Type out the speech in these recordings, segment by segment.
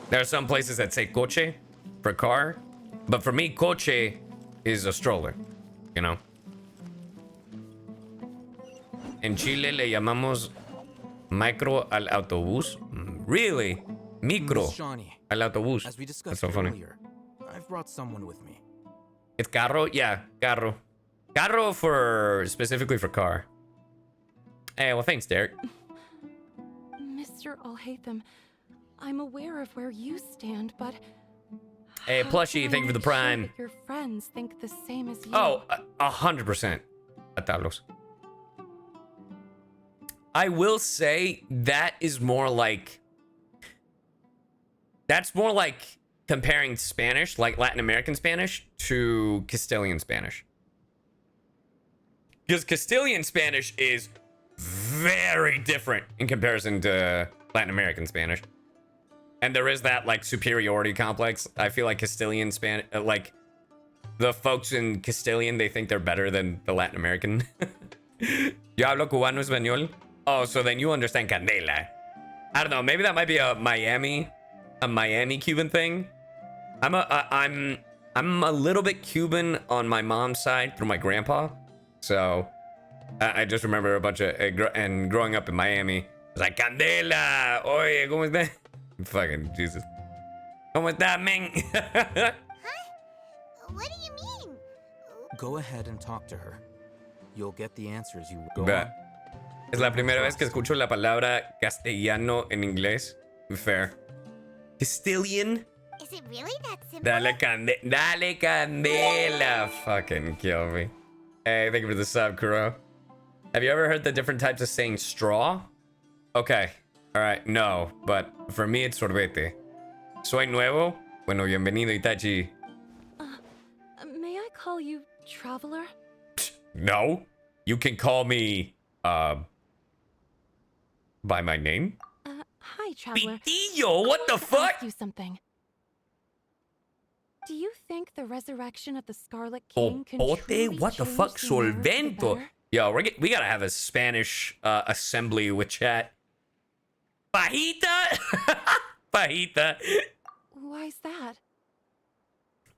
There are some places that say coche for car, but for me, coche is a stroller, you know? En Chile le llamamos micro al autobús. Really? Micro al autobús. As we That's discussed so funny. earlier, I've brought someone with me. It's carro? Yeah, carro. Carro for specifically for car. Hey, well, thanks, Derek. Mr. Alhaitham, I'm aware of where you stand, but Hey, how Plushie, can thank you for I the make sure prime. that your friends think the same as you. Oh, 100%. Atablos. I will say that is more like... That's more like comparing Spanish, like Latin American Spanish, to Castilian Spanish. Because Castilian Spanish is very different in comparison to Latin American Spanish. And there is that, like, superiority complex. I feel like Castilian Spanish, like, the folks in Castilian, they think they're better than the Latin American. Yo hablo cubano español. Oh, so then you understand candela. I don't know. Maybe that might be a Miami Cuban thing. I'm a little bit Cuban on my mom's side through my grandpa. So I just remember a bunch of and growing up in Miami, it's like candela. Oye, ¿cómo está? Fucking Jesus. ¿Cómo está, men? Huh? What do you mean? Go ahead and talk to her. You'll get the answers you go But on. es la primera vez que escucho la palabra castellano en inglés. Fair. Castilian? Is it really that simple? Dale candela. Fucking kill me. Hey, thank you for the sub, Kuro. Have you ever heard the different types of saying straw? Okay. Alright, no. But for me, it's sorbete. Soy nuevo. Bueno, bienvenido, Itachi. May I call you Traveler? No. You can call me, by my name? Hi, Traveler. Pitillo, what the I want to fuck? ask you something. Do you think the resurrection of the Scarlet King can truly Popote? What the change fuck? the narrative for the Solvento. better? Yo, we gotta have a Spanish assembly with chat. Fajita? Fajita. Why's that?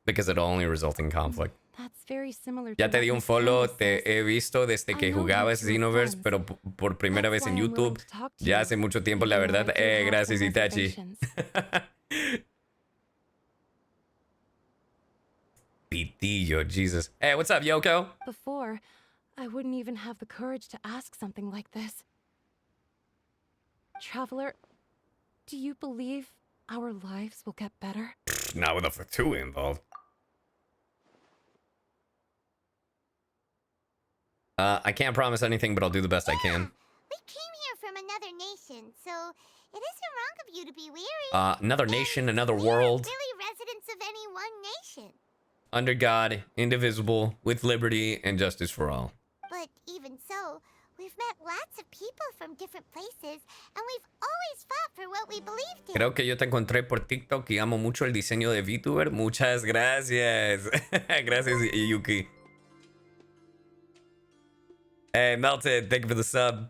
Because it'll only result in conflict. That's very similar to Ya te what di un Miss follow, Candace te says. he visto desde que I know jugabas you two are Xenoverse, friends. pero por primera vez That's en why I'm willing YouTube. to talk to Ya you, hace mucho tiempo, la even though verdad. I do have Gracias, some Itachi. reservations. Pitillo, Jesus. Hey, what's up, Yoko? Before, I wouldn't even have the courage to ask something like this. Traveler, do you believe our lives will get better? Not with a Fatui involved. I can't promise anything, but I'll do the best I can. We came here from another nation, so it isn't wrong of you to be weary. Another nation, another We world. aren't really residents of any one nation. Under God, indivisible, with liberty and justice for all. But even so, we've met lots of people from different places, and we've always fought for what we believed in. Creo que yo te encontré por TikTok y amo mucho el diseño de vtuber. Muchas gracias. Gracias, Yuki. Hey, Melted, thank you for the sub.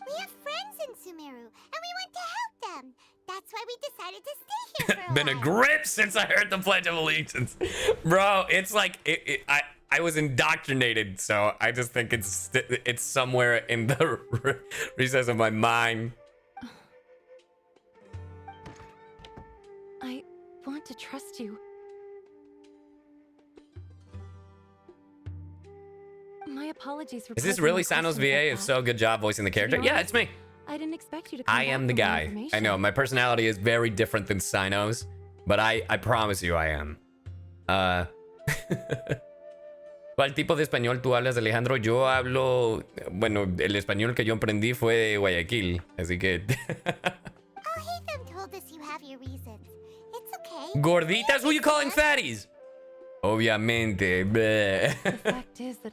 We have friends in Sumeru, and we want to help them. That's why we decided to stay here for a Been a while. grip since I heard the Pledge of Allegiance. Bro, it's like, I was indoctrinated, so I just think it's somewhere in the recess of my mind. I want to trust you. My apologies for Is this posing really a question Sano's VA? like If that. so, good job voicing the character. be Yeah, honest, it's me. I didn't expect you to come I back am the for more guy. I information. know, my personality is very different than Cyno's, but I promise you I am. ¿Cuál tipo de español tú hablas, Alejandro? Yo hablo... Bueno, el español que yo aprendí fue de Guayaquil, así que... Alhaitham told us you have your reasons. It's okay. Gorditas? Who you calling fatties? Obviamente. Bleh. The fact is that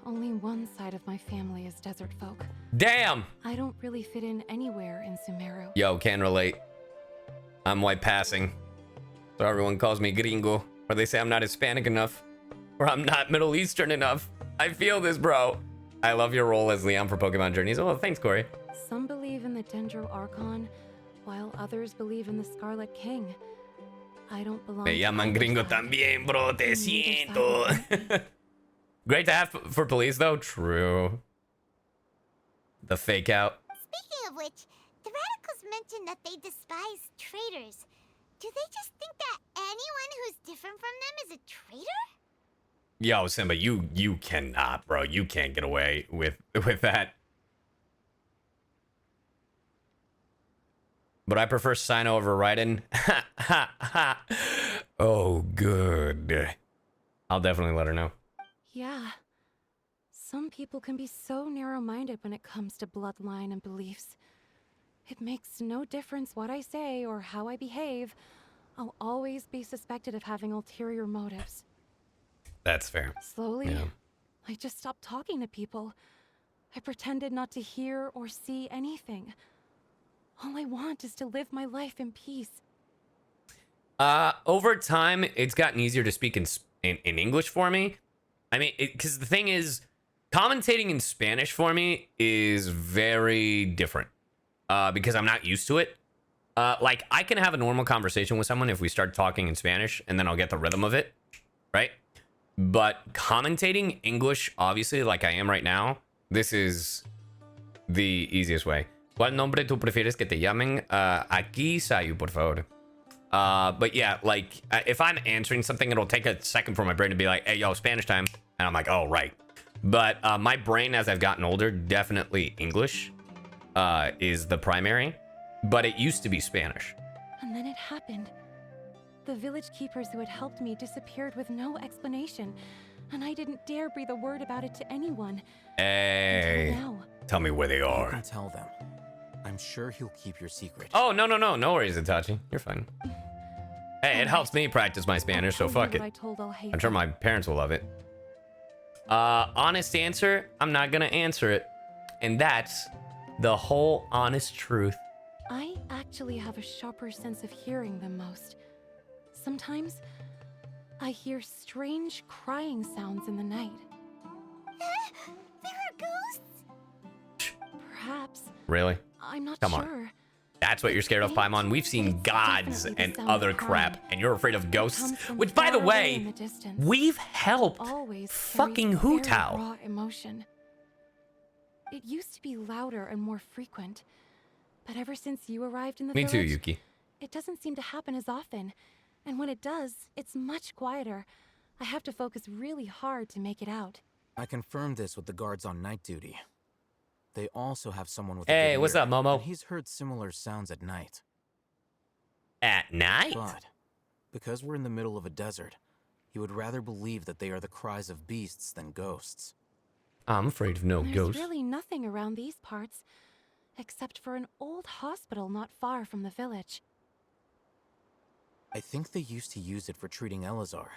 only one side of my family is desert folk. Damn! I don't really fit in anywhere in Sumeru. Yo, can relate. I'm white passing. So everyone calls me gringo. Or they say I'm not Hispanic enough. Or I'm not Middle Eastern enough. I feel this, bro. I love your role as Leon for Pokemon Journeys. Oh, thanks, Corey. Some believe in the Dendro Archon, while others believe in the Scarlet King. I don't belong. Me llaman gringo también, bro. Te siento. Great to have for police, though. True. The fake out. Speaking of which, the radicals mentioned that they despise traitors. Do they just think that anyone who's different from them is a traitor? Yo, Simba, you cannot, bro. You can't get away with that. But I prefer Cyno over Raiden. Oh, good. I'll definitely let her know. Yeah. Some people can be so narrow-minded when it comes to bloodline and beliefs. It makes no difference what I say or how I behave. I'll always be suspected of having ulterior motives. That's fair. Slowly, Yeah. I just stopped talking to people. I pretended not to hear or see anything. All I want is to live my life in peace. Over time, it's gotten easier to speak in English for me. I mean, because the thing is, commentating in Spanish for me is very different. Because I'm not used to it. Like, I can have a normal conversation with someone if we start talking in Spanish, and then I'll get the rhythm of it, right? But commentating English, obviously, like I am right now, this is the easiest way. ¿Cuál nombre tú prefieres que te llamen? Aquí, CyYu, por favor. But yeah, like, if I'm answering something, it'll take a second for my brain to be like, hey, yo, Spanish time. And I'm like, oh, right. But my brain, as I've gotten older, definitely English is the primary. But it used to be Spanish. And then it happened. The village keepers who had helped me disappeared with no explanation. And I didn't dare breathe a word about it to anyone. Hey, Until now. tell me where they You are. can tell them. I'm sure he'll keep your secret. Oh, no worries, Itachi. You're fine. Hey, it helps me practice my Spanish, so fuck it. I'm sure my parents will love it. Honest answer, I'm not gonna answer it. And that's the whole honest truth. I actually have a sharper sense of hearing than most. Sometimes, I hear strange crying sounds in the night. There are ghosts? Perhaps. Really? I'm not Come sure. on. That's what you're scared of, Paimon? We've seen gods and other crap, and you're afraid of ghosts? Which, by the way, we've helped fucking Hu Tao. Raw emotion. It used to be louder and more frequent, but ever since you arrived in the Me village, too, Yuki. it doesn't seem to happen as often. And when it does, it's much quieter. I have to focus really hard to make it out. I confirmed this with the guards on night duty. They also have someone with Hey, a good what's ear, up, Momo? and he's heard similar sounds at night. At night? But because we're in the middle of a desert, he would rather believe that they are the cries of beasts than ghosts. I'm afraid of no There's ghosts. really nothing around these parts, except for an old hospital not far from the village. I think they used to use it for treating Elazar,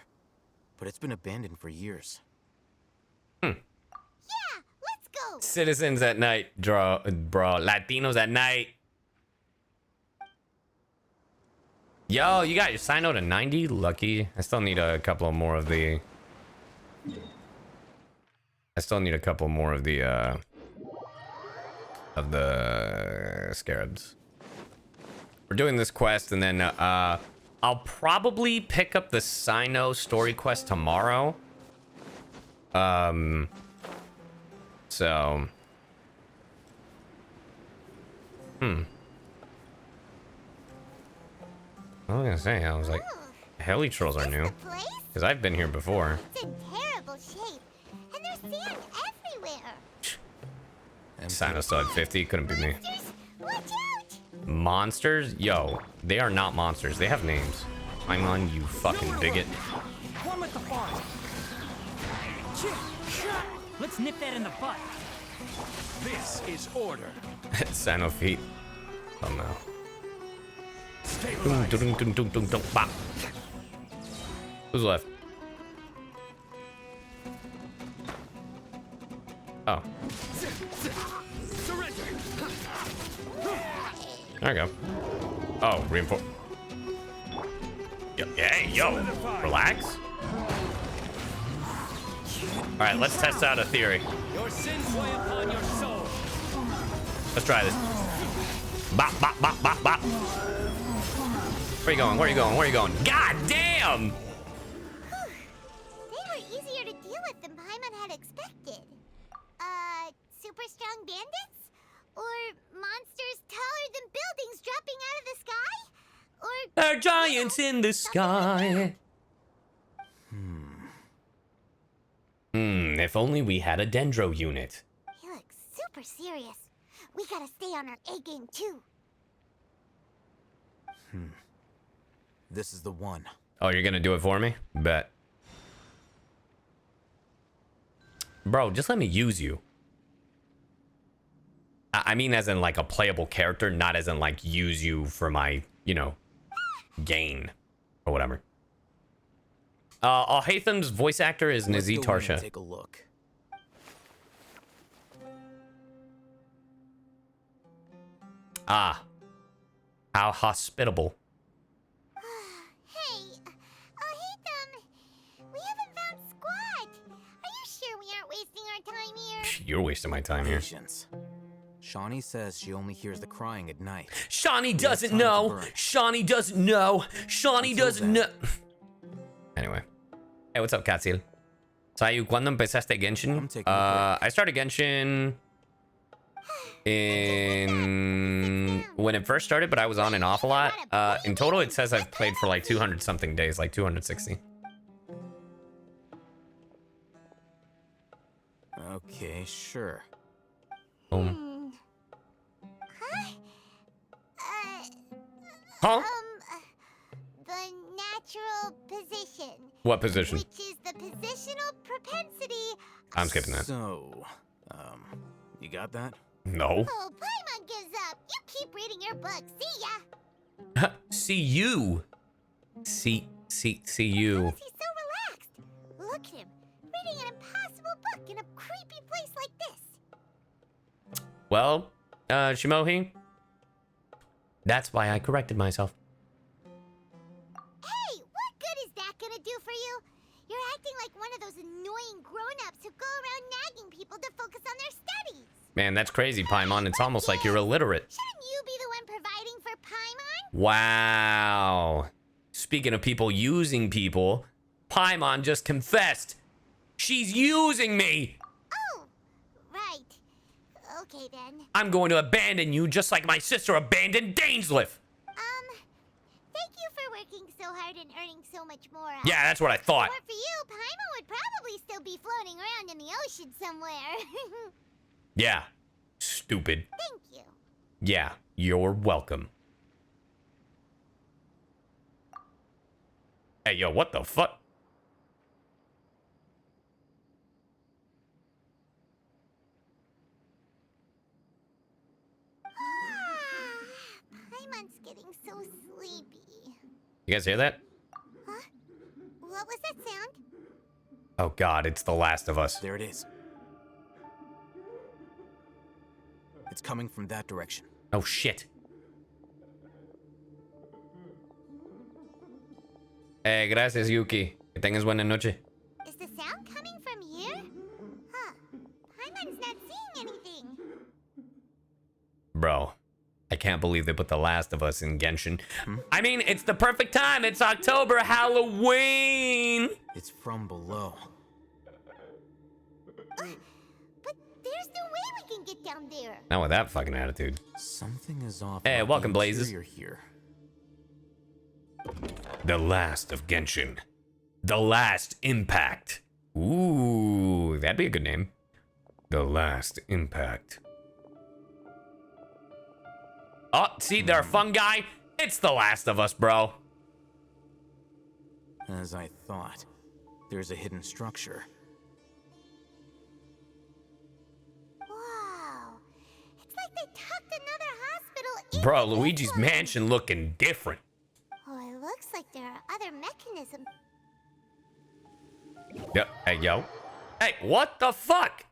but it's been abandoned for years. Yeah, let's go! Citizens at night, bro. Latinos at night. Yo, you got your Cyno to 90? Lucky. I still need a couple more of the... of the scarabs. We're doing this quest, and then I'll probably pick up the Cyno story quest tomorrow. So... I was gonna say, I was like, heli trolls are new. The place? Because I've been here before. It's in terrible shape, and there's sand everywhere. Cyno still at 50, couldn't be me. Monsters, watch out! Monsters? Yo, they are not monsters. They have names. I'm on you fucking bigot. One with the farm. Let's nip that in the butt. This is order. Cyno feet. Oh no. Stabilize. Dun, dun, dun, dun, dun, bop. Who's left? Oh. Surrender. There we go. Oh, reinforce. Yo, hey, yo, relax. All right, let's test out a theory. Your sins weigh upon your soul. Let's try this. Bop, bop, bop, bop, bop. Where you going? Where you going? Where you going? God damn! They were easier to deal with than Paimon had expected. Super strong bandits? Or monsters taller than buildings dropping out of the sky? Or There are giants in the sky. If only we had a dendro unit. he looks super serious. We gotta stay on our A game too. This is the one. Oh, you're gonna do it for me? Bet. Bro, just let me use you. I mean as in like a playable character, not as in like use you for my, you know, gain or whatever. Alhatham's voice actor is Let's Nazi go in and Tarsha. take a look. Ah. How hospitable. Hey, Alhaitham, we haven't found squat. Are you sure we aren't wasting our time here? You're wasting my time here. Patience. Shawnee says she only hears the crying at night. Shawnee doesn't time to know. burn. Shawnee doesn't know. Shawnee Until doesn't then. know. Anyway. Hey, what's up, Katsil? CyYu, ¿cuándo empezaste Genshin? I'm taking a break. I started Genshin in when it first started, but I was on and off a lot. In total, it says I've played for like 200 something days, like 260. Okay, sure. Boom. Uh, Huh? the natural position, What position? which is the positional propensity. I'm skipping that. So, you got that? No. Oh, Paimon gives up. You keep reading your book. See ya. CyYu. See you. He's so relaxed. Look at him, reading an impossible book in a creepy place like this. Well, Shimohi, that's why I corrected myself. Hey, what good is that gonna do for you? You're acting like one of those annoying grown-ups who go around nagging people to focus on their studies. Man, that's crazy, Paimon. It's almost like you're illiterate. Shouldn't you be the one providing for Paimon? Wow. Speaking of people using people, Paimon just confessed. She's using me. Oh, right. Okay then. I'm going to abandon you just like my sister abandoned Dainsliff. Thank you for working so hard and earning so much more. Yeah, that's what I thought. Or for you, Paimon would probably still be floating around in the ocean somewhere. Yeah. Stupid. Thank you. Yeah, you're welcome. Hey, yo, what the fuck? Paimon's getting so sleepy. You guys hear that? Huh? What was that sound? Oh god, it's The Last of Us. There it is. It's coming from that direction. Oh shit. Gracias, Yuki. Que tengas buena noche. Is the sound coming from here? Huh. Paimon's not seeing anything. Bro, I can't believe they put The Last of Us in Genshin. I mean, it's the perfect time. It's October, Halloween. It's from below. But there's no way we can get down there. Not with that fucking attitude. Something is off. Hey, about welcome, the Blazes. interior here. The Last of Genshin. The Last Impact. Ooh, that'd be a good name. The Last Impact. Oh, see, they're a fungi. It's The Last of Us, bro. As I thought, there's a hidden structure. Wow. It's like they tucked another hospital into Bro, this Luigi's one. Mansion looking different. Oh, it looks like there are other mechanisms. Yep. Hey, yo. Hey, what the fuck?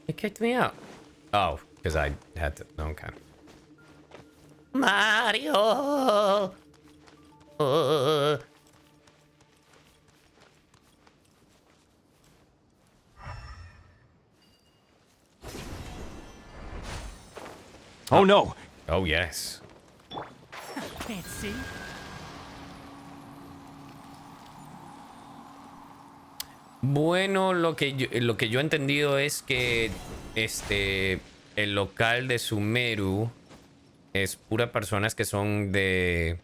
It kicked me out. Oh, because I had to. Okay. Mario. Oh no! Oh, yes. Can't see. Bueno, lo que yo he entendido es que el local de Sumeru es pura personas que son de,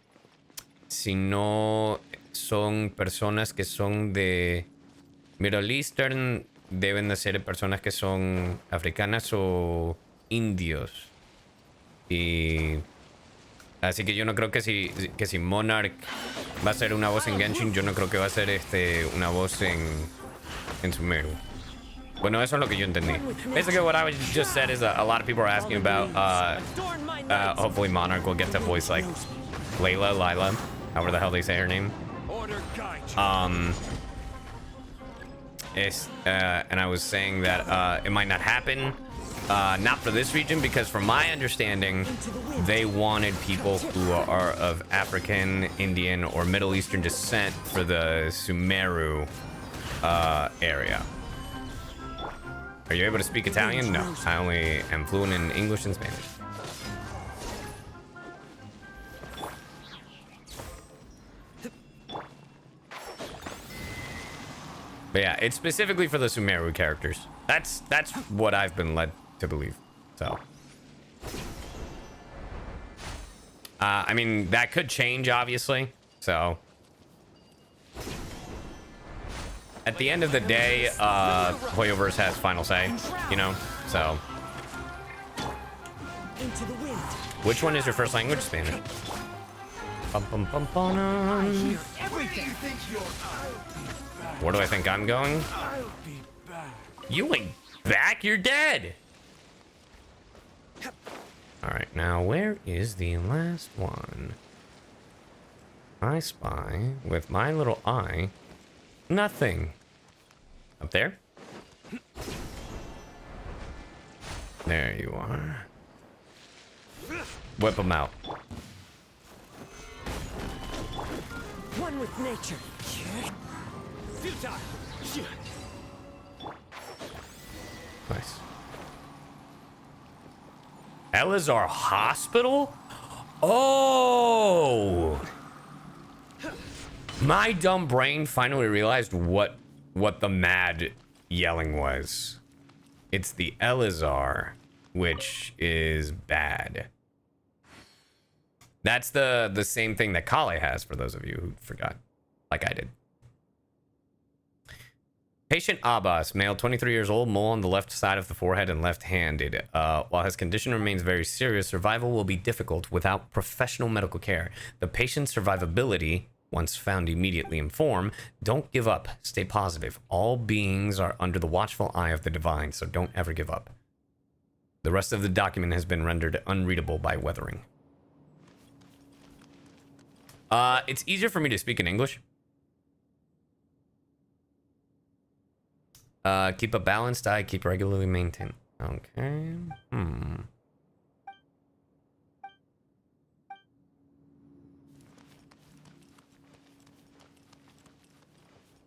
si no son personas que son de Middle Eastern, deben de ser personas que son africanas o indios. Y así que yo no creo que si Monarch va a ser una voz en Genshin, yo no creo que va a ser una voz en Sumeru. Bueno, eso es lo que yo entendí. Basically, what I just said is a lot of people are asking about. Hopefully, Monarch will get to voice like Lila, however the hell they say her name. Order guide. And I was saying that it might not happen, not for this region, because from my understanding, they wanted people who are of African, Indian, or Middle Eastern descent for the Sumeru area. Are you able to speak Italian? No, I only am fluent in English and Spanish. But yeah, it's specifically for the Sumeru characters. That's what I've been led to believe. So, I mean, that could change, obviously. So, at the end of the day, CyYuVtuber has final say, you know? So, which one is your first language? Spanish. Bum, bum, bum, bum. Where do I think I'm going? You ain't back, you're dead. All right, now where is the last one? I spy with my little eye nothing. Up there? There you are. Whip them out. One with nature. Nice. Elazar Hospital? Oh! My dumb brain finally realized what the mad yelling was. It's the Elazar, which is bad. That's the same thing that Kale has, for those of you who forgot, like I did. Patient Abbas, male, 23 years old, mole on the left side of the forehead and left-handed. While his condition remains very serious, survival will be difficult without professional medical care. The patient's survivability, once found, immediately inform. Don't give up. Stay positive. All beings are under the watchful eye of the divine, so don't ever give up. The rest of the document has been rendered unreadable by weathering. It's easier for me to speak in English. Keep a balanced diet, keep regularly maintained. Okay.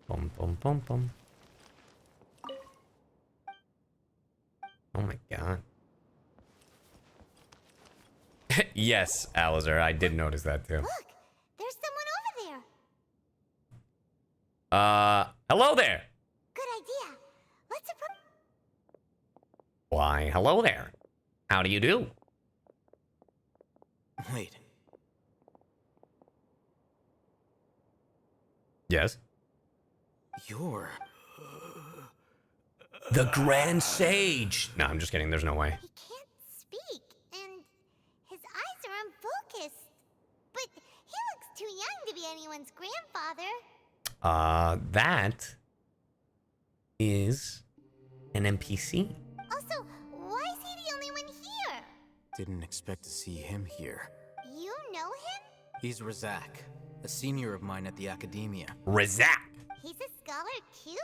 Bum, bum, bum, bum. Oh my god. Yes, Alizar, I did notice that too. Look, there's someone over there. Hello there. Good idea. Let's approach. Why, hello there. How do you do? Wait, Yes. you're... The Grand Sage. No, I'm just kidding. There's no way. He can't speak, and his eyes are unfocused. But he looks too young to be anyone's grandfather. That is an NPC. Also, why is he the only one here? Didn't expect to see him here. You know him? He's Razak, a senior of mine at the academia. Razak. He's a scholar too?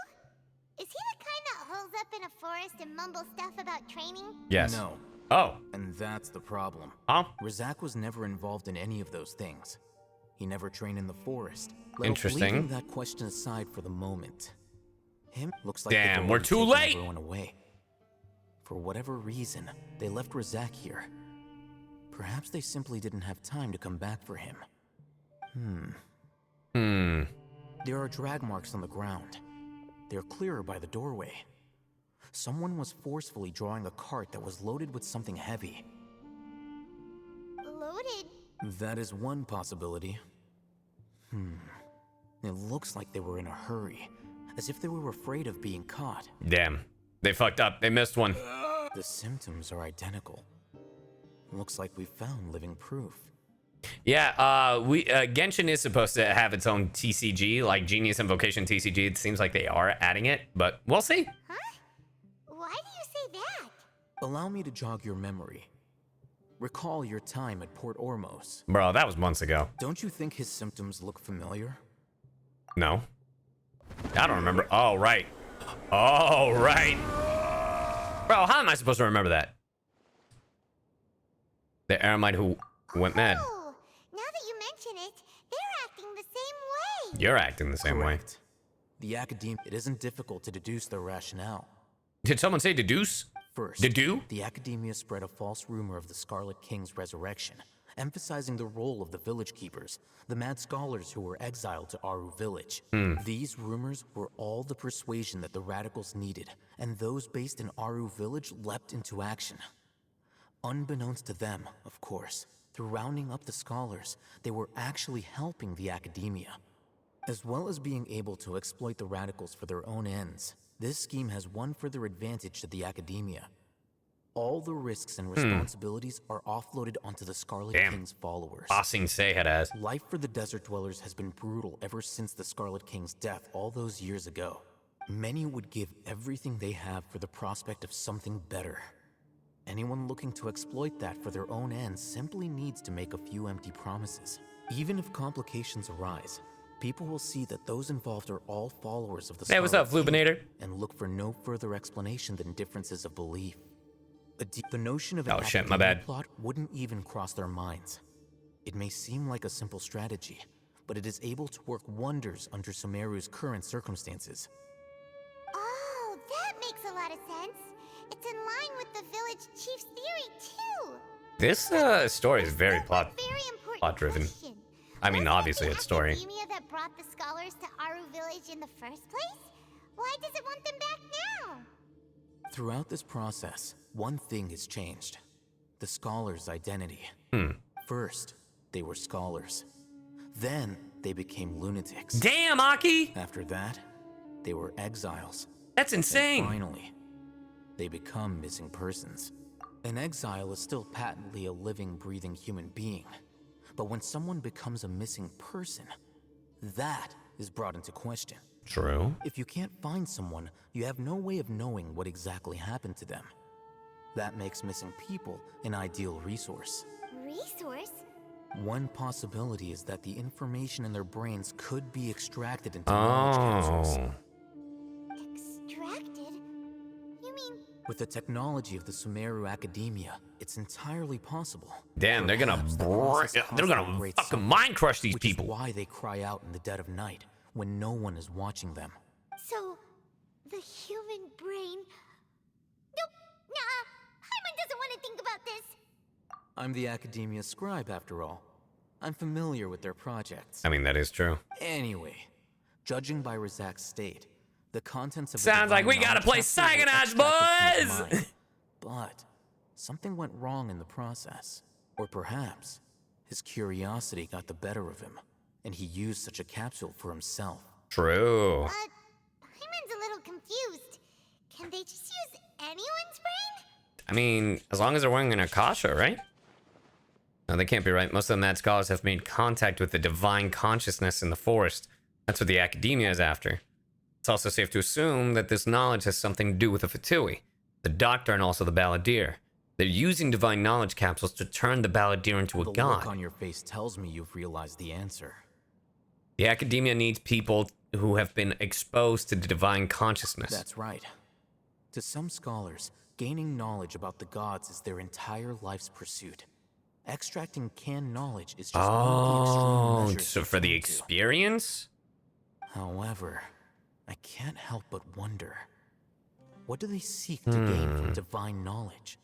Is he the kind that holes up in a forest and mumbles stuff about training? Yes. No, Oh. and that's the problem. Huh? Razak was never involved in any of those things. He never trained in the forest. Well, Interesting. Leaving that question aside for the moment. Him looks like Damn, they've we're already too taken late. everyone away. For whatever reason, they left Razak here. Perhaps they simply didn't have time to come back for him. There are drag marks on the ground. They're clearer by the doorway. Someone was forcefully drawing a cart that was loaded with something heavy. Loaded? That is one possibility. It looks like they were in a hurry, as if they were afraid of being caught. Damn. They fucked up. They missed one. The symptoms are identical. Looks like we found living proof. Yeah, Genshin is supposed to have its own TCG, like Genius Invocation TCG. It seems like they are adding it, but we'll see. Huh? Why do you say that? Allow me to jog your memory. Recall your time at Port Ormos. Bro, that was months ago. Don't you think his symptoms look familiar? No. I don't remember. Oh, right. Oh, right. Bro, how am I supposed to remember that? The Aramite who went mad. Oh, now that you mention it, they're acting the same way. You're acting the same way. Correct. The academia, it isn't difficult to deduce their rationale. Did someone say deduce? First, Dedu? the academia spread a false rumor of the Scarlet King's resurrection, emphasizing the role of the village keepers, the mad scholars who were exiled to Aru village. These rumors were all the persuasion that the radicals needed, and those based in Aru village leapt into action. Unbeknownst to them, of course, through rounding up the scholars, they were actually helping the academia. As well as being able to exploit the radicals for their own ends, this scheme has one further advantage to the academia. All the risks and responsibilities are offloaded onto the Scarlet King's followers. Bossing say it as. Life for the desert dwellers has been brutal ever since the Scarlet King's death all those years ago. Many would give everything they have for the prospect of something better. Anyone looking to exploit that for their own ends simply needs to make a few empty promises. Even if complications arise, people will see that those involved are all followers of the Hey, what's up, Scarlet King, Flubinator? and look for no further explanation than differences of belief. The notion of an Oh, shit, my academia bad. plot wouldn't even cross their minds. It may seem like a simple strategy, but it is able to work wonders under Sumeru's current circumstances. Oh, that makes a lot of sense. It's in line with the village chief's theory, too. This story is very But very important plot-driven. question. I mean, Wasn't it obviously the it's story. academia that brought the scholars to Aru village in the first place? Why does it want them back now? Throughout this process, one thing has changed. The scholars' identity. First, they were scholars. Then, they became lunatics. Damn, Aki! After that, they were exiles. That's And insane. finally, they become missing persons. An exile is still patently a living, breathing human being. But when someone becomes a missing person, that is brought into question. True. If you can't find someone, you have no way of knowing what exactly happened to them. That makes missing people an ideal resource. Resource? One possibility is that the information in their brains could be extracted into knowledge capsules. Oh. Extracted? You mean With the technology of the Sumeru Academia, it's entirely possible. Damn, they're gonna Perhaps the process they're gonna costs them great fucking sum, mind crush these which people. is why they cry out in the dead of night when no one is watching them. so? The human brain? Nope. Nah. Hyman doesn't want to think about this. I'm the Academia scribe, after all. I'm familiar with their projects. I mean, that is true. Anyway, judging by Razak's state, the contents of the Sounds like divine we gotta knowledge play capsule were Psychonauts, extracted from his boys! mind. But something went wrong in the process. Or perhaps his curiosity got the better of him, and he used such a capsule for himself. True. Hyman's a little confused. Can they just use anyone's brain? I mean, as long as they're wearing an Akasha, right? No, they can't be right. Most of the mad scholars have made contact with the divine consciousness in the forest. That's what the academia is after. It's also safe to assume that this knowledge has something to do with the Fatui, the doctor, and also the balladeer. They're using divine knowledge capsules to turn the balladeer into a The god. look on your face tells me you've realized the answer. The academia needs people who have been exposed to the divine consciousness. That's right. To some scholars, gaining knowledge about the gods is their entire life's pursuit. Extracting canned knowledge is just one of the extreme Oh, measures so they for the cling to. experience? However, I can't help but wonder, what do they seek to gain from divine knowledge?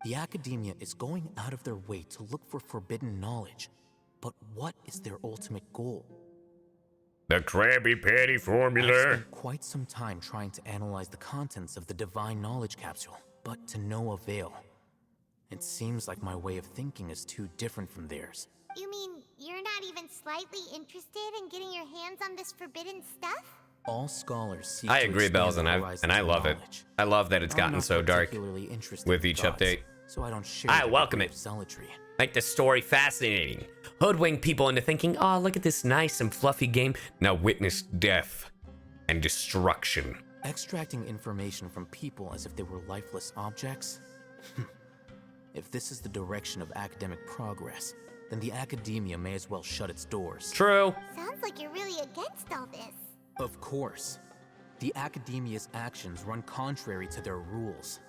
The academia is going out of their way to look for forbidden knowledge. But what is their ultimate goal? The Krabby Patty I've formula. spent quite some time trying to analyze the contents of the divine knowledge capsule, but to no avail. It seems like my way of thinking is too different from theirs. You mean you're not even slightly interested in getting your hands on this forbidden stuff? All scholars seek I to agree, expand Bells, the and I horizons of love it. knowledge. I love that it's I'm gotten not so dark particularly interested with in each gods, update. so I don't share I the welcome degree it. of zealotry. Make the story fascinating. Hoodwink people into thinking, oh, look at this nice and fluffy game. Now witness death and destruction. Extracting information from people as if they were lifeless objects? If this is the direction of academic progress, then the academia may as well shut its doors. True. Sounds like you're really against all this. Of course. The academia's actions run contrary to their rules.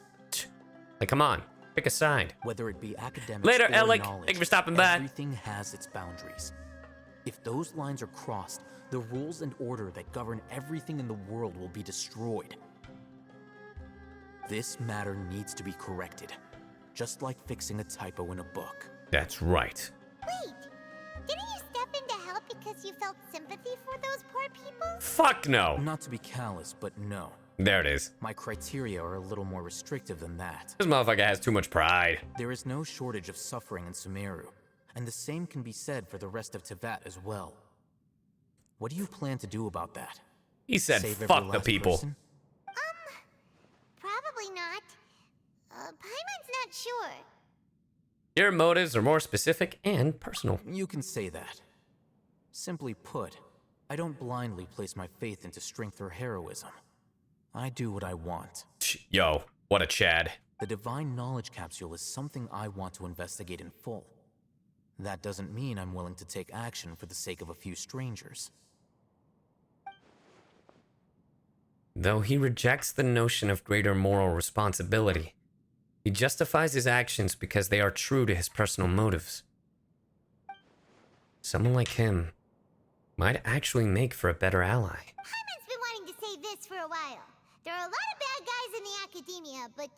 Like, come on, pick a side. Whether it be academics Later, or Alec. knowledge, Thank you for stopping by. everything has its boundaries. If those lines are crossed, the rules and order that govern everything in the world will be destroyed. This matter needs to be corrected, just like fixing a typo in a book. That's right. Wait, didn't you step in to help because you felt sympathy for those poor people? Fuck no. Not to be callous, but no. There it is. My criteria are a little more restrictive than that. This motherfucker has too much pride. There is no shortage of suffering in Sumeru, and the same can be said for the rest of Teyvat as well. What do you plan to do about that? He said, Save every fuck the last people. person? Probably not. Paimon's not sure. Your motives are more specific and personal. You can say that. Simply put, I don't blindly place my faith into strength or heroism. I do what I want. Yo, what a Chad. The divine knowledge capsule is something I want to investigate in full. That doesn't mean I'm willing to take action for the sake of a few strangers. Though he rejects the notion of greater moral responsibility, he justifies his actions because they are true to his personal motives. Someone like him might actually make for a better ally. Paimon's been wanting to say this for a while. There are a lot of bad guys in the academia, but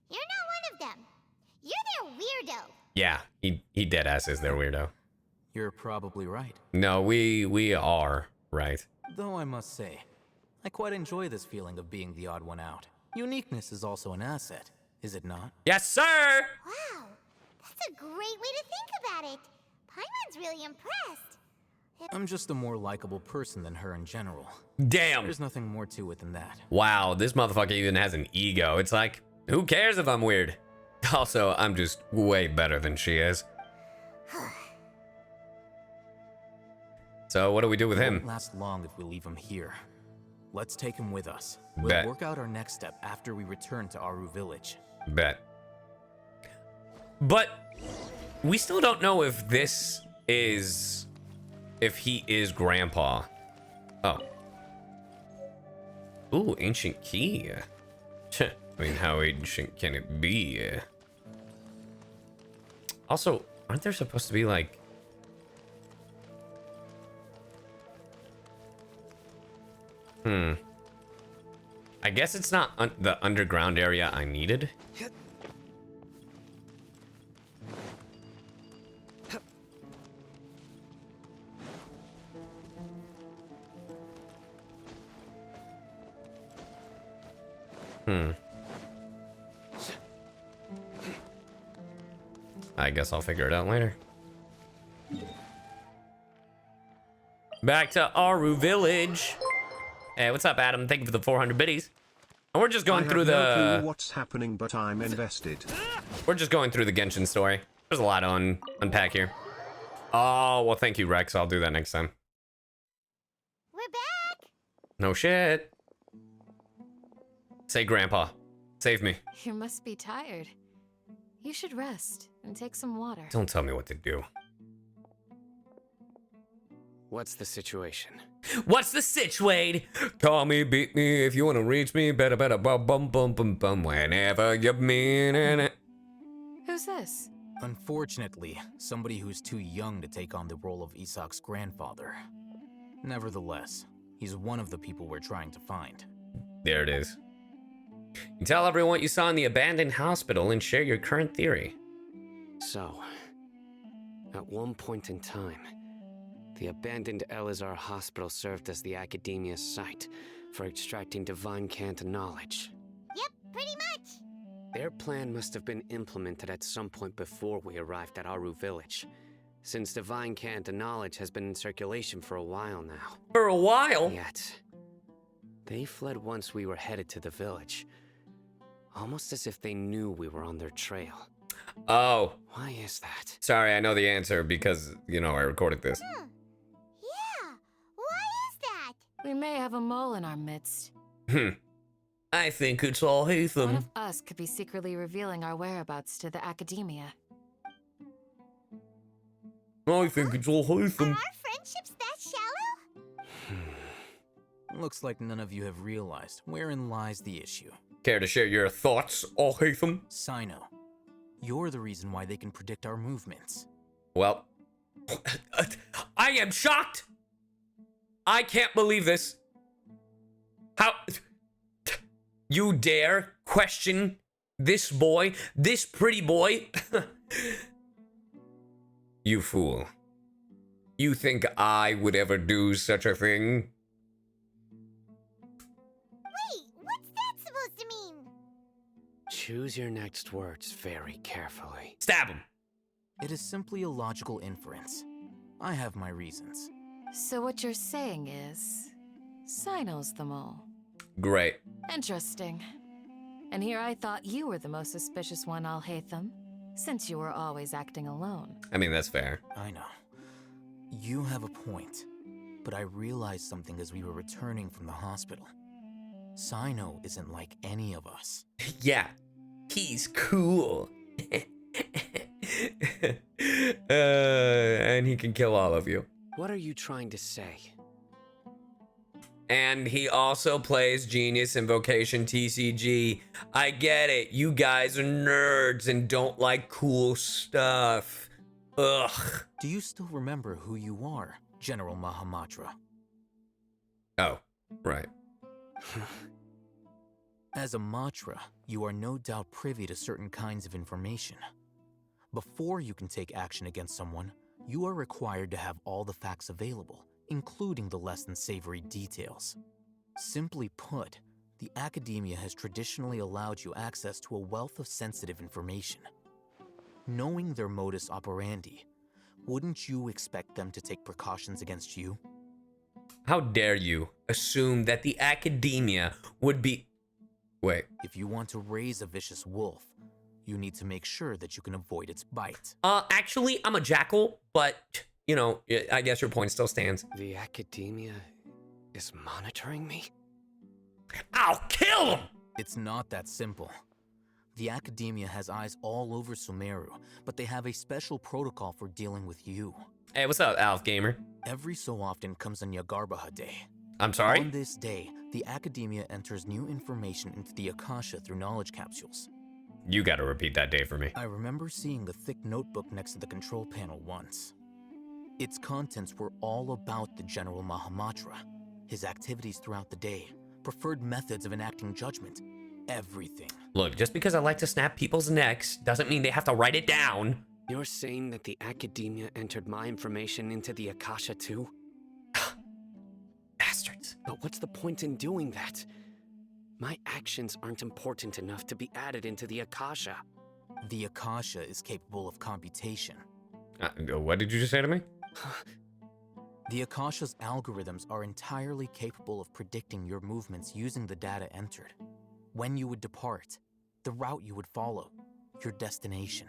you're not one of them. You're their weirdo. Yeah, he dead ass is their weirdo. You're probably right. No, we are right. Though I must say, I quite enjoy this feeling of being the odd one out. Uniqueness is also an asset, is it not? Yes, sir. Wow, that's a great way to think about it. Paimon's really impressed. I'm just a more likable person than her in general. Damn. There's nothing more to it than that. Wow, this motherfucker even has an ego. It's like, who cares if I'm weird? Also, I'm just way better than she is. So what do we do with It him? won't last long if we leave him here. Let's take him with us. We'll Bet. work out our next step after we return to Aru Village. Bet. But we still don't know if this is... if he is Grandpa. Oh. Ooh, ancient key. I mean, how ancient can it be? Also, aren't there supposed to be like... I guess it's not the underground area I needed. I guess I'll figure it out later. Back to Aru Village. Hey, what's up, Adam? Thank you for the 400 biddies. And we're just going through No clue what's happening, but I'm invested. We're just going through the Genshin story. There's a lot to unpack here. Oh, well, thank you, Rex. I'll do that next time. We're back. No shit. Say, Grandpa, save me. You must be tired. You should rest and take some water. Don't tell me what to do. What's the situation? What's the situade? Call me, beat me, if you want to reach me. Better, bum, bum, bum, bum, bum, whenever you mean it. Who's this? Unfortunately, somebody who's too young to take on the role of Isak's grandfather. Nevertheless, he's one of the people we're trying to find. There it is. You tell everyone what you saw in the abandoned hospital and share your current theory. So, at one point in time, the abandoned Elazar hospital served as the academia's site for extracting divine cant knowledge. Yep, pretty much. Their plan must have been implemented at some point before we arrived at Aru village, since divine cant knowledge has been in circulation for a while now. For a while? Yet, they fled once we were headed to the village, almost as if they knew we were on their trail. Oh. Why is that? Sorry, I know the answer because, you know, I recorded this. Yeah, why is that? We may have a mole in our midst. I think it's all One Hatham. of us could be secretly revealing our whereabouts to the academia. I think it's all Are Hatham. our friendships that shallow? Looks like none of you have realized wherein lies the issue. Care to share your thoughts, all Hatham? Cyno, you're the reason why they can predict our movements. Well, I am shocked. I can't believe this. How you dare question this boy, this pretty boy? You fool. You think I would ever do such a thing? Wait, what's that supposed to mean? Choose your next words very carefully. Stab him. It is simply a logical inference. I have my reasons. So what you're saying is, Cyno's the mole. Great. Interesting. And here I thought you were the most suspicious one, Al Hatham, since you were always acting alone. I mean, that's fair. I know. You have a point. But I realized something as we were returning from the hospital. Cyno isn't like any of us. Yeah, he's cool. And he can kill all of you. What are you trying to say? And he also plays Genius Invocation TCG. I get it. You guys are nerds and don't like cool stuff. Ugh. Do you still remember who you are, General Mahamatra? Oh, right. As a Matra, you are no doubt privy to certain kinds of information. Before you can take action against someone, you are required to have all the facts available, including the less than savory details. Simply put, the academia has traditionally allowed you access to a wealth of sensitive information. Knowing their modus operandi, wouldn't you expect them to take precautions against you? How dare you assume that the academia would be... Wait. If you want to raise a vicious wolf, you need to make sure that you can avoid its bite. Actually, I'm a jackal, but, you know, I guess your point still stands. The academia is monitoring me? I'll kill him! It's not that simple. The academia has eyes all over Sumeru, but they have a special protocol for dealing with you. Hey, what's up, Alf Gamer? Every so often comes a Nyagarbaha Day. I'm sorry? On this day, the academia enters new information into the Akasha through knowledge capsules. You gotta repeat that day for me. I remember seeing a thick notebook next to the control panel once. Its contents were all about the General Mahamatra, his activities throughout the day, preferred methods of enacting judgment, everything. Look, just because I like to snap people's necks doesn't mean they have to write it down. You're saying that the academia entered my information into the Akasha too? Bastards. But what's the point in doing that? My actions aren't important enough to be added into the Akasha. The Akasha is capable of computation. What did you just say to me? The Akasha's algorithms are entirely capable of predicting your movements using the data entered. When you would depart, the route you would follow, your destination.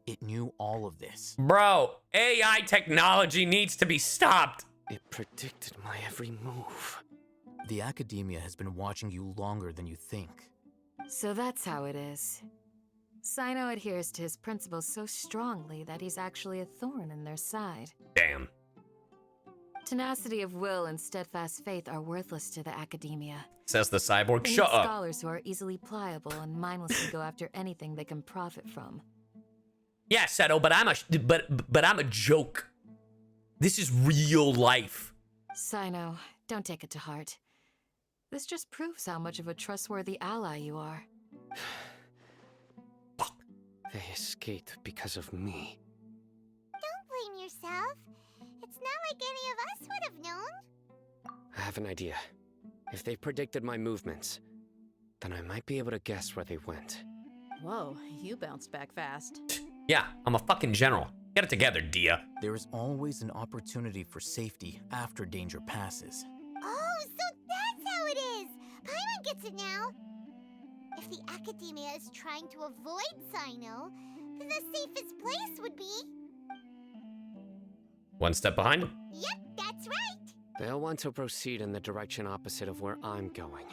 It knew all of this. Bro, AI technology needs to be stopped. It predicted my every move. The academia has been watching you longer than you think. So that's how it is. Cyno adheres to his principles so strongly that he's actually a thorn in their side. Damn. Tenacity of will and steadfast faith are worthless to the academia. Says the cyborg. They Shut need up. scholars who are easily pliable and mindlessly go after anything they can profit from. Yeah, Seto, but I'm a joke. This is real life. Cyno, don't take it to heart. This just proves how much of a trustworthy ally you are. They escaped because of me. Don't blame yourself. It's not like any of us would have known. I have an idea. If they predicted my movements, then I might be able to guess where they went. Whoa, you bounced back fast. Yeah, I'm a fucking general. Get it together, Dia. There is always an opportunity for safety after danger passes. Oh, so that's how it is! Paimon gets it now! If the Academia is trying to avoid Cyno, then the safest place would be... One step behind him. Yep, that's right! They'll want to proceed in the direction opposite of where I'm going.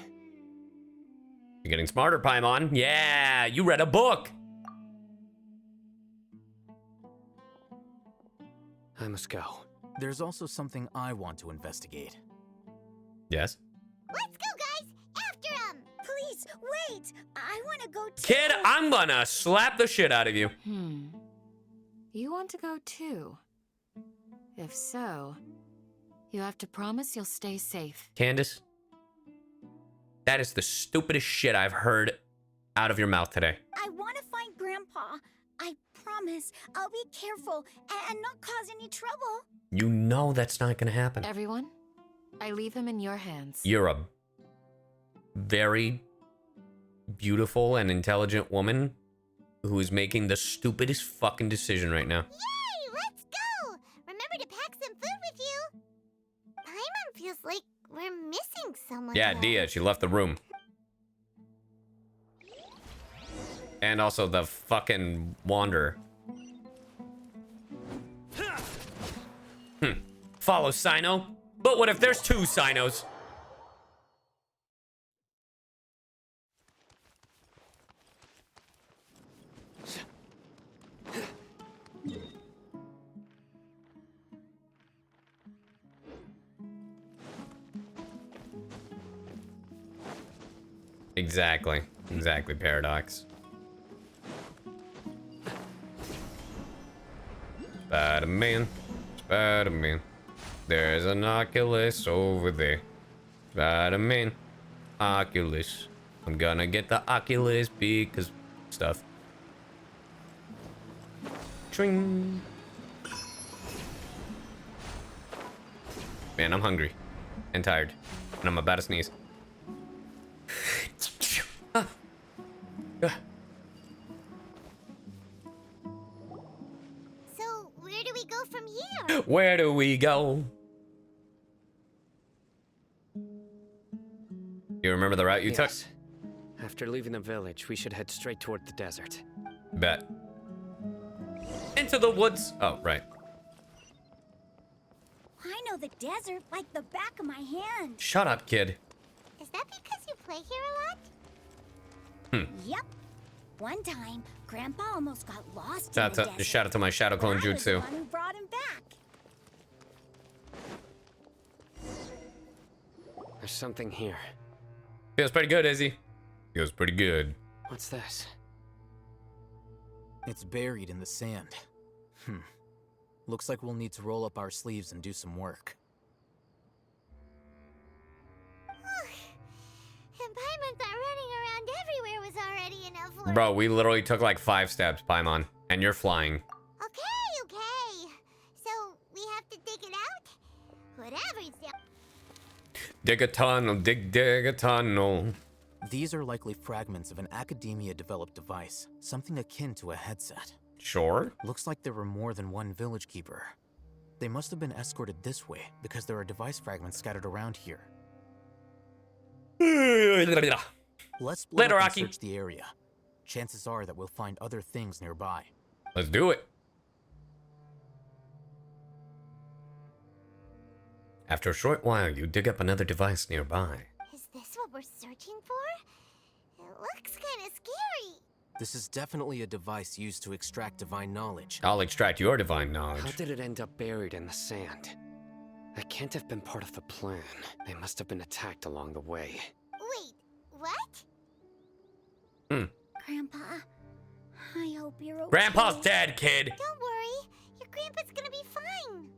You're getting smarter, Paimon. Yeah, you read a book. I must go. There's also something I want to investigate. Yes? Let's go, guys! After him! Please, wait! I want to go too! Kid, I'm gonna slap the shit out of you. You want to go too? If so, you have to promise you'll stay safe. Candace, that is the stupidest shit I've heard out of your mouth today. I want to find Grandpa. I promise I'll be careful and not cause any trouble. You know that's not gonna happen. Everyone, I leave him in your hands. You're a very beautiful and intelligent woman who is making the stupidest fucking decision right now. Yay! Let's go! Remember to pack some food with you. Paimon feels like we're missing someone. Yeah, though. Dia, she left the room. And also the fucking Wanderer. Follow Cyno? But what if there's two Cynos? Exactly, Paradox. Spider-Man, Spider-Man. There's an Oculus over there. Spider-Man, Oculus. I'm gonna get the Oculus because stuff. Tring. Man, I'm hungry and tired, and I'm about to sneeze. So, where do we go from here? Where do we go? You remember the route you took? Yes. After leaving the village, we should head straight toward the desert. Bet. Into the woods. Oh, right. I know the desert like the back of my hand. Shut up, kid. Is that because you play here a lot? Yep. One time, Grandpa almost got lost in the desert. Shout out to my Shadow Clone I was the Jutsu. one who brought him back. There's something here. Feels pretty good, Izzy. Feels pretty good. What's this? It's buried in the sand. Looks like we'll need to roll up our sleeves and do some work. And Paimon thought running around everywhere was already enough work. Bro, we literally took like 5 steps, Paimon, and you're flying. Okay. So, we have to dig it out? Whatever's down. Dig a tunnel, dig a tunnel. These are likely fragments of an Academia-developed device, something akin to a headset. Sure. Looks like there were more than one village keeper. They must have been escorted this way because there are device fragments scattered around here. Let's split Later, up and Aki. search the area. Chances are that we'll find other things nearby. Let's do it. After a short while, you dig up another device nearby. Is this what we're searching for? It looks kind of scary. This is definitely a device used to extract divine knowledge. I'll extract your divine How knowledge. did it end up buried in the sand? That can't have been part of the plan. They must have been attacked along the way. Wait, what? Grandpa, I hope you're okay. Grandpa's dead, kid. Don't worry, your grandpa's gonna be fine.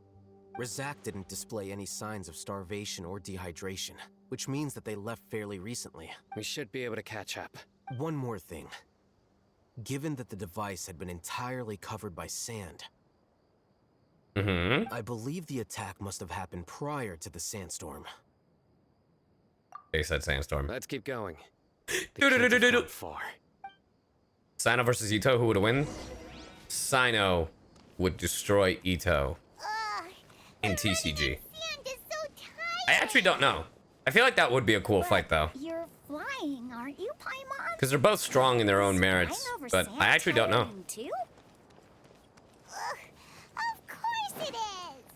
Razak didn't display any signs of starvation or dehydration. which means that they left fairly recently. We should be able to catch up. One more thing. Given that the device had been entirely covered by sand, I believe the attack must have happened prior to the sandstorm. They said sandstorm. Let's keep going. Do-do-do-do-do-do. Far. Cyno versus Ito, who would win? Cyno would destroy Ito in TCG. Sand is so tight. I actually don't know. I feel like that would be a cool fight, though. You're flying, aren't you, Paimon? Because they're both strong in their own merits, Flying over but sand I actually don't know. tiring too? Ugh, of course it is.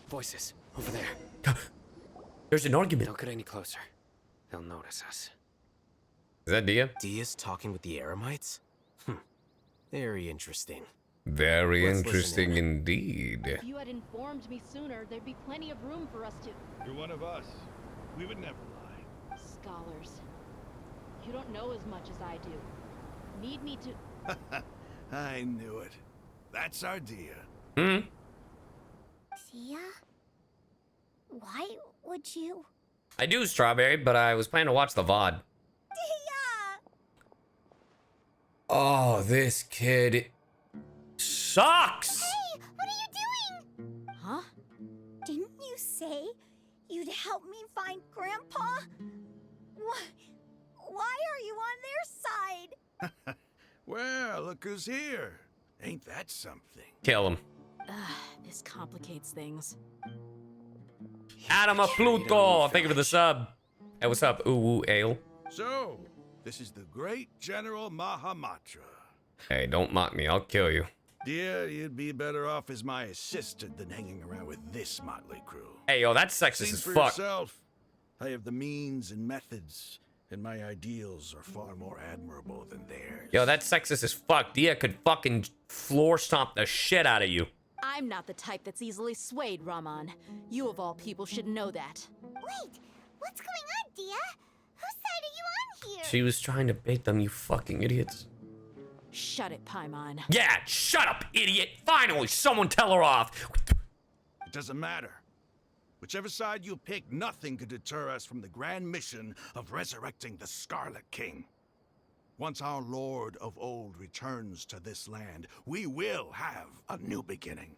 Voices over there. There's an argument. Don't get any closer. They'll notice us. Is that Dia? Dia's talking with the Eremites? Very interesting. Very Let's listen interesting in. indeed. If you had informed me sooner, there'd be plenty of room for us to... You're one of us. We would never lie. Scholars. You don't know as much as I do. Need me to... I knew it. That's our Dia. Dia? Why would you? I do, Strawberry, but I was planning to watch the VOD. Dia! Oh, this kid sucks! Hey, what are you doing? Huh? Didn't you say you'd help me find Grandpa? Why are you on their side? Well, look who's here. Ain't that something? Kill him. This complicates things. Adam of Pluto! Thank you for the sub. Hey, what's up? Ooh, woo, ale. So, this is the great General Mahamatra. Hey, don't mock me. I'll kill you. Dear, you'd be better off as my assistant than hanging around with this motley crew. Hey, yo, that's sexist Think as for fuck. yourself. I have the means and methods, and my ideals are far more admirable than theirs. Yo, that's sexist as fuck. Dia could fucking floor stomp the shit out of you. I'm not the type that's easily swayed, Raman. You of all people should know that. Wait, what's going on, Dia? Whose side are you on here? She was trying to bait them, you fucking idiots. Shut it, Paimon. Yeah, shut up, idiot! Finally, someone tell her off! It doesn't matter. Whichever side you pick, nothing could deter us from the grand mission of resurrecting the Scarlet King. Once our Lord of Old returns to this land, we will have a new beginning.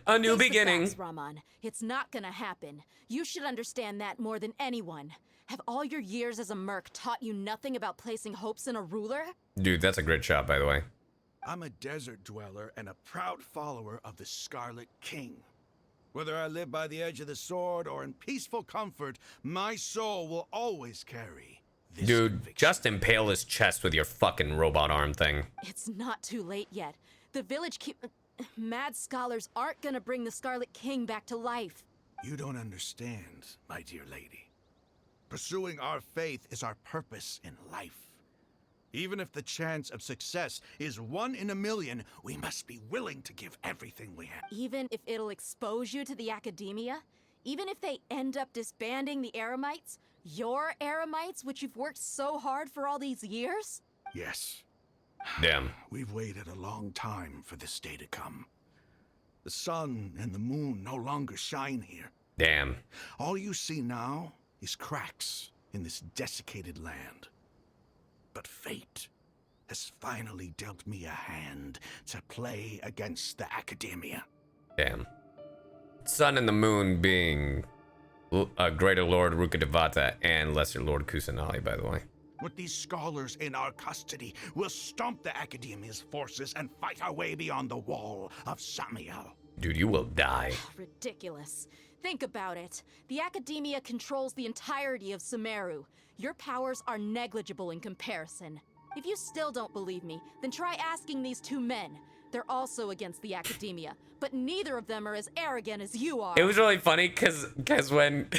A new Face the beginning. facts, Raman. It's not gonna happen. You should understand that more than anyone. Have all your years as a merc taught you nothing about placing hopes in a ruler? Dude, that's a great shot, by the way. I'm a desert dweller and a proud follower of the Scarlet King. Whether I live by the edge of the sword or in peaceful comfort, my soul will always carry this Dude, conviction. just impale his chest with your fucking robot arm thing. It's not too late yet. The village mad scholars aren't gonna bring the Scarlet King back to life. You don't understand, my dear lady. Pursuing our faith is our purpose in life. Even if the chance of success is 1 in a million, we must be willing to give everything we have. Even if it'll expose you to the academia? Even if they end up disbanding the Eremites? Your Eremites, which you've worked so hard for all these years? Yes. Damn. We've waited a long time for this day to come. The sun and the moon no longer shine here. Damn. All you see now is cracks in this desiccated land. But fate has finally dealt me a hand to play against the academia. Damn. Sun and the moon being Greater Lord Rukkhadevata and Lesser Lord Kusanali, by the way. With these scholars in our custody, we'll stomp the academia's forces and fight our way beyond the wall of Samiel. Dude, you will die. Ridiculous. Think about it. The academia controls the entirety of Sumeru. Your powers are negligible in comparison. If you still don't believe me, then try asking these 2 men. They're also against the academia, but neither of them are as arrogant as you are. It was really funny because when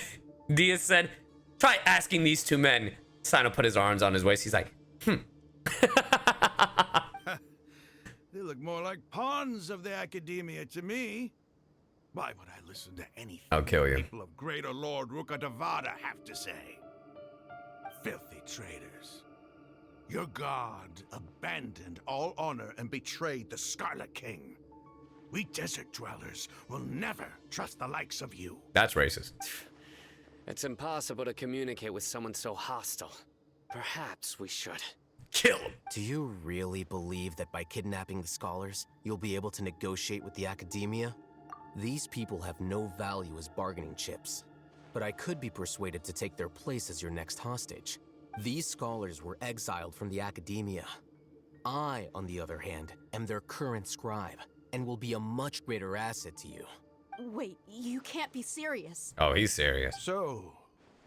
Diaz said, try asking these 2 men, Cyno put his arms on his waist. He's like, They look more like pawns of the academia to me. Why would I listen to anything I'll kill you. people of Greater Lord Rukkhadevata have to say? Filthy traitors. Your god abandoned all honor and betrayed the Scarlet King. We desert dwellers will never trust the likes of you. That's racist. It's impossible to communicate with someone so hostile. Perhaps we should kill him. Do you really believe that by kidnapping the scholars, you'll be able to negotiate with the academia? These people have no value as bargaining chips. But I could be persuaded to take their place as your next hostage. These scholars were exiled from the academia. I, on the other hand, am their current scribe, and will be a much greater asset to you. Wait, you can't be serious. Oh, he's serious. So,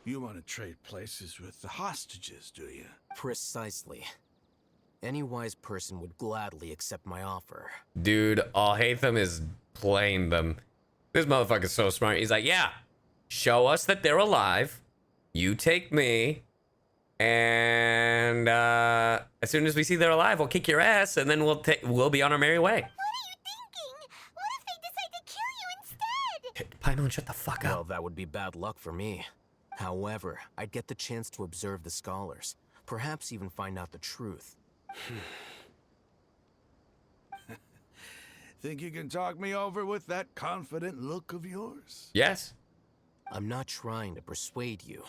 you want to trade places with the hostages, do you? Precisely. Any wise person would gladly accept my offer. Dude, Alhaitham is playing them. This motherfucker's so smart. He's like, yeah, show us that they're alive. You take me. And as soon as we see they're alive, we'll kick your ass, and then we'll be on our merry way. What are you thinking? What if they decide to kill you instead? Paimon, shut the fuck up. Well, that would be bad luck for me. However, I'd get the chance to observe the scholars. Perhaps even find out the truth. Think you can talk me over with that confident look of yours? Yes. I'm not trying to persuade you.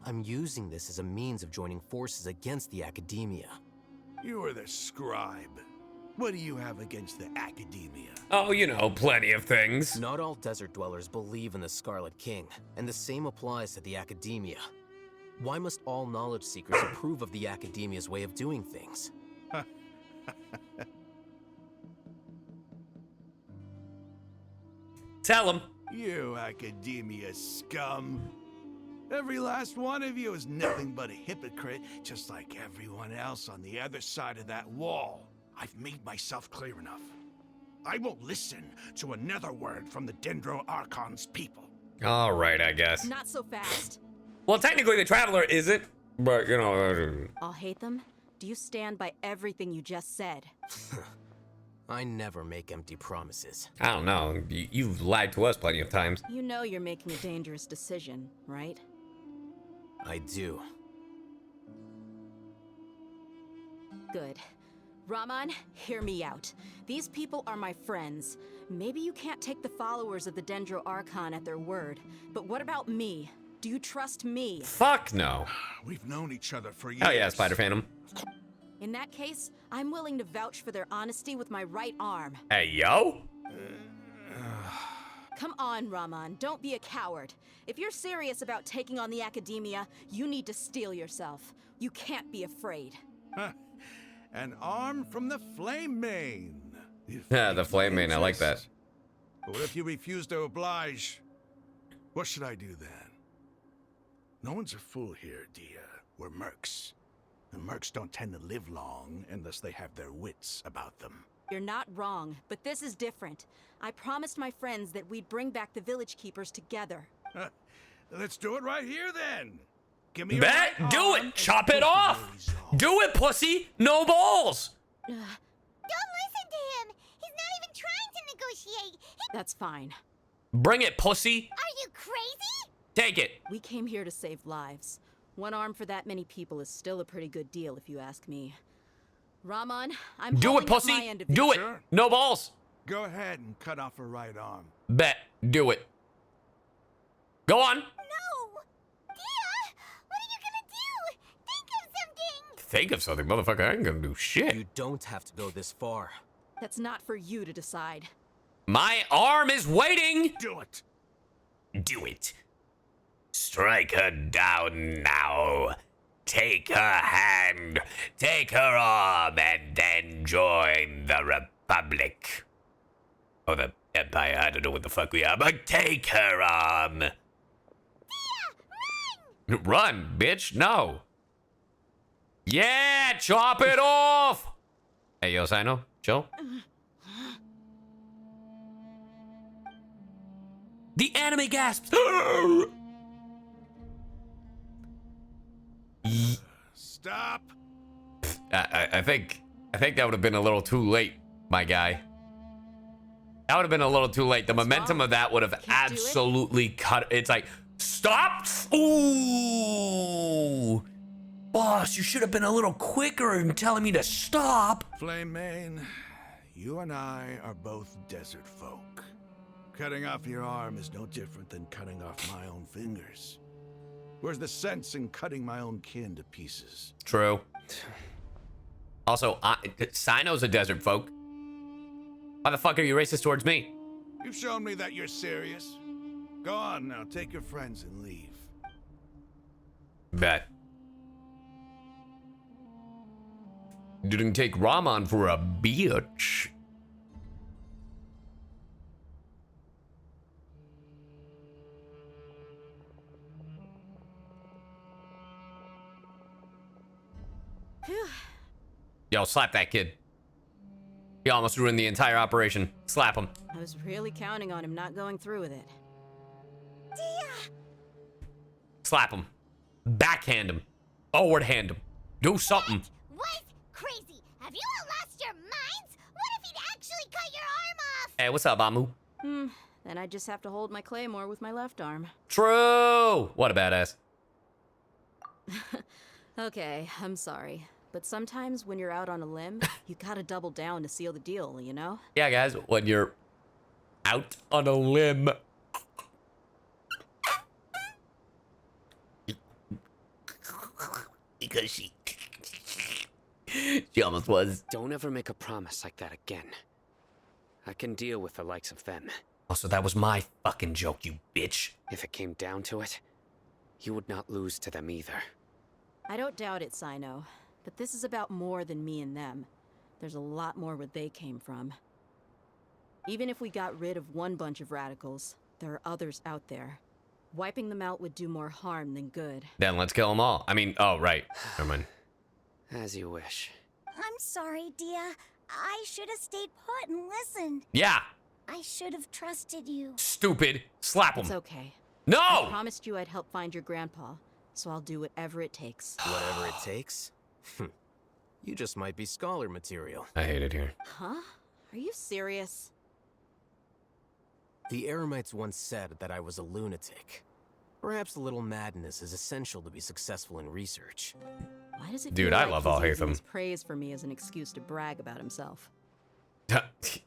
I'm using this as a means of joining forces against the academia. You are the scribe. What do you have against the academia? Oh, you know, plenty of things. Not all desert dwellers believe in the Scarlet King, and the same applies to the academia. Why must all knowledge seekers approve of the academia's way of doing things? Tell him. You academia scum. Every last one of you is nothing but a hypocrite, just like everyone else on the other side of that wall. I've made myself clear enough. I won't listen to another word from the Dendro Archon's people. All right, I guess. Not so fast. Well, technically the Traveler isn't, but, you know. I'll hate them. Do you stand by everything you just said? I never make empty promises. I don't know. You've lied to us plenty of times. You know you're making a dangerous decision, right? I do. Good. Raman, hear me out. These people are my friends. Maybe you can't take the followers of the Dendro Archon at their word, but what about me? Do you trust me? Fuck no. We've known each other for years. Oh yeah, Spider Phantom. In that case, I'm willing to vouch for their honesty with my right arm. Hey, yo. Come on, Raman, don't be a coward. If you're serious about taking on the academia, you need to steel yourself. You can't be afraid. An arm from the Flame Mane. Yeah, the Flame Mane, I like that. But what if you refuse to oblige? What should I do then? No one's a fool here, Dia. We're mercs. And mercs don't tend to live long unless they have their wits about them. You're not wrong, but this is different. I promised my friends that we'd bring back the village keepers together. Let's do it right here then. Give me Bet, your right do arm it. Chop it off. Do it, pussy. No balls. Don't listen to him. He's not even trying to negotiate. That's fine. Bring it, pussy. Are you crazy? Take it. We came here to save lives. One arm for that many people is still a pretty good deal, if you ask me. Raman, I'm Do it, holding up pussy. my end of it. Do it. Sure. No balls. Go ahead and cut off her right arm. Bet. Do it. Go on. No! Dia! What are you gonna do? Think of something! Think of something, motherfucker. I ain't gonna do shit. You don't have to go this far. That's not for you to decide. My arm is waiting. Do it. Do it. Strike her down now. Take her hand, take her arm, and then join the Republic. Or the Empire, I don't know what the fuck we are, but take her arm. Dia! Run! Run, bitch, no. Yeah, chop it off. Hey, yo, Cyno, chill. The anime gasps. Stop. I think that would have been a little too late, my guy. That would have been a little too late. The momentum of that would have absolutely cut. It's like, stop. Ooh. boss, you should have been a little quicker in telling me to stop. Flame Mane, you and I are both desert folk. Cutting off your arm is no different than cutting off my own fingers. Where's the sense in cutting my own kin to pieces? True. Also, Cyno's a desert folk. Why the fuck are you racist towards me? You've shown me that you're serious. Go on now, take your friends and leave. Bet. Didn't take Rahman for a bitch. Yo, slap that kid. He almost ruined the entire operation. Slap him. I was really counting on him not going through with it. Slap him. Backhand him. Forward hand him. Do something. What? Crazy. Have you all lost your minds? What if he'd actually cut your arm off? Hey, what's up, Amu? Then I just have to hold my claymore with my left arm. True. What a badass. Okay, I'm sorry. But sometimes when you're out on a limb, you gotta double down to seal the deal, you know? Yeah, guys, when you're out on a limb. Because she almost was. Don't ever make a promise like that again. I can deal with the likes of them. Also, that was my fucking joke, you bitch. If it came down to it, you would not lose to them either. I don't doubt it, Cyno. But this is about more than me and them. There's a lot more where they came from. Even if we got rid of one bunch of radicals, there are others out there. Wiping them out would do more harm than good. Then let's kill them all. I mean, oh, right. Never mind. As you wish. I'm sorry, Dia. I should have stayed put and listened. Yeah. I should have trusted you. Stupid. Slap him. It's okay. No! I promised you I'd help find your grandpa, so I'll do whatever it takes. Whatever it takes? You just might be scholar material. I hate it here. Huh? Are you serious? The Eremites once said that I was a lunatic. Perhaps a little madness is essential to be successful in research. Why does it Dude, feel I like love he's Al using Haytham. his praise for me as an excuse to brag about himself?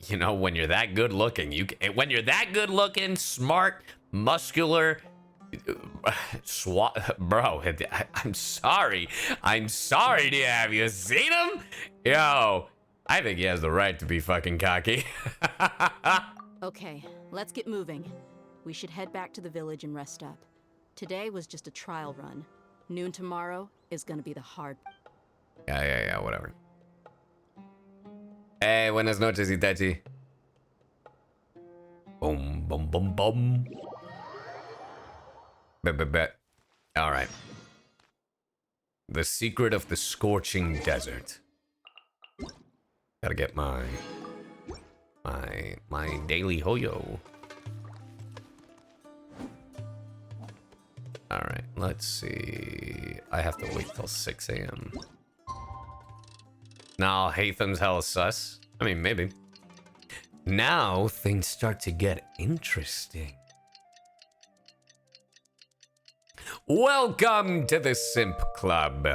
You know, when you're that good looking, when you're that good looking, smart, muscular, bro, I'm sorry. I'm sorry, Dia. Have you seen him? Yo, I think he has the right to be fucking cocky. Okay, let's get moving. We should head back to the village and rest up. Today was just a trial run. Noon tomorrow is gonna be the hard. Yeah, whatever. Hey, buenas noches, Itachi. Boom, boom, boom, boom. Bet. All right. The secret of the scorching desert. Gotta get my daily hoyo. All right, let's see. I have to wait till 6 a.m. Now Haytham's hella sus. I mean, maybe. Now things start to get interesting. Welcome to the Simp Club.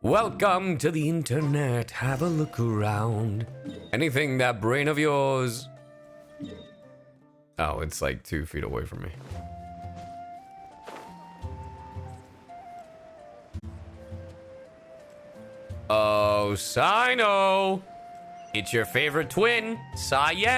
Welcome to the internet. Have a look around. Anything that brain of yours? Oh, it's like 2 feet away from me. Oh, Cyno! It's your favorite twin, CyYu.